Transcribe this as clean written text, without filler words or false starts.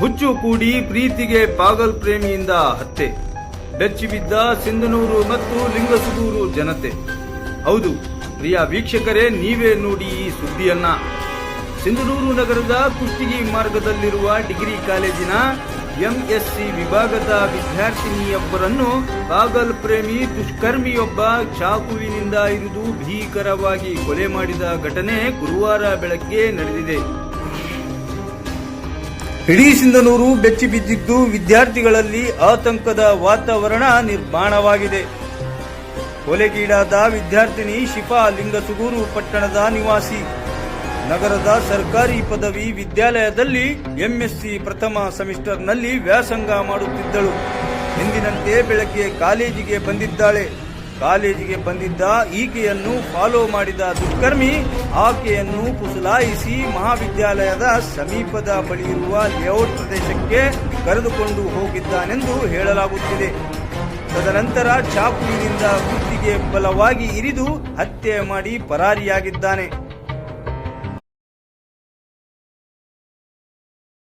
ಹುಚ್ಚು ಕೂಡಿ ಪ್ರೀತಿಗೆ ಪಾಗಲ್ ಪ್ರೇಮಿಯಿಂದ ಹತ್ಯೆ, ಬೆಚ್ಚಿಬಿದ್ದ ಸಿಂಧನೂರು ಮತ್ತು ಲಿಂಗಸುಗೂರು ಜನತೆ. ಹೌದು ಪ್ರಿಯ ವೀಕ್ಷಕರೇ, ನೀವೇ ನೋಡಿ ಈ ಸುದ್ದಿಯನ್ನ. ಸಿಂಧನೂರು ನಗರದ ಕುಷ್ಟಗಿ ಮಾರ್ಗದಲ್ಲಿರುವ ಡಿಗ್ರಿ ಕಾಲೇಜಿನ ಎಂಎಸ್ಸಿ ವಿಭಾಗದ ವಿದ್ಯಾರ್ಥಿನಿಯೊಬ್ಬರನ್ನು ಪಾಗಲ್ ಪ್ರೇಮಿ ದುಷ್ಕರ್ಮಿಯೊಬ್ಬ ಚಾಕುವಿನಿಂದ ಇರಿದು ಭೀಕರವಾಗಿ ಕೊಲೆ ಮಾಡಿದ ಘಟನೆ ಗುರುವಾರ ಬೆಳಗ್ಗೆ ನಡೆದಿದೆ. ಇಡೀ ಸಿಂಧನೂರು ಬೆಚ್ಚಿ ಬಿದ್ದಿದ್ದು ವಿದ್ಯಾರ್ಥಿಗಳಲ್ಲಿ ಆತಂಕದ ವಾತಾವರಣ ನಿರ್ಮಾಣವಾಗಿದೆ. ಕೊಲೆಗೀಡಾದ ವಿದ್ಯಾರ್ಥಿನಿ ಶಿಫಾ ಲಿಂಗಸುಗೂರು ಪಟ್ಟಣದ ನಿವಾಸಿ. ನಗರದ ಸರ್ಕಾರಿ ಪದವಿ ವಿದ್ಯಾಲಯದಲ್ಲಿ ಎಂಎಸ್ಸಿ ಪ್ರಥಮ ಸೆಮಿಸ್ಟರ್ನಲ್ಲಿ ವ್ಯಾಸಂಗ ಮಾಡುತ್ತಿದ್ದಳು. ಎಂದಿನಂತೆ ಬೆಳಗ್ಗೆ ಕಾಲೇಜಿಗೆ ಬಂದಿದ್ದಾಳೆ. ಕಾಲೇಜಿಗೆ ಬಂದಿದ್ದ ಈಕೆಯನ್ನು ಫಾಲೋ ಮಾಡಿದ ದುಷ್ಕರ್ಮಿ ಆಕೆಯನ್ನು ಪುಸಲಾಯಿಸಿ ಮಹಾವಿದ್ಯಾಲಯದ ಸಮೀಪದ ಬಳಿ ಇರುವ ಲೇಔಟ್ ಪ್ರದೇಶಕ್ಕೆ ಕರೆದುಕೊಂಡು ಹೋಗಿದ್ದಾನೆಂದು ಹೇಳಲಾಗುತ್ತಿದೆ. ತದನಂತರ ಚಾಕುವಿನಿಂದ ಕುತ್ತಿಗೆ ಬಲವಾಗಿ ಇರಿದು ಹತ್ಯೆ ಮಾಡಿ ಪರಾರಿಯಾಗಿದ್ದಾನೆ.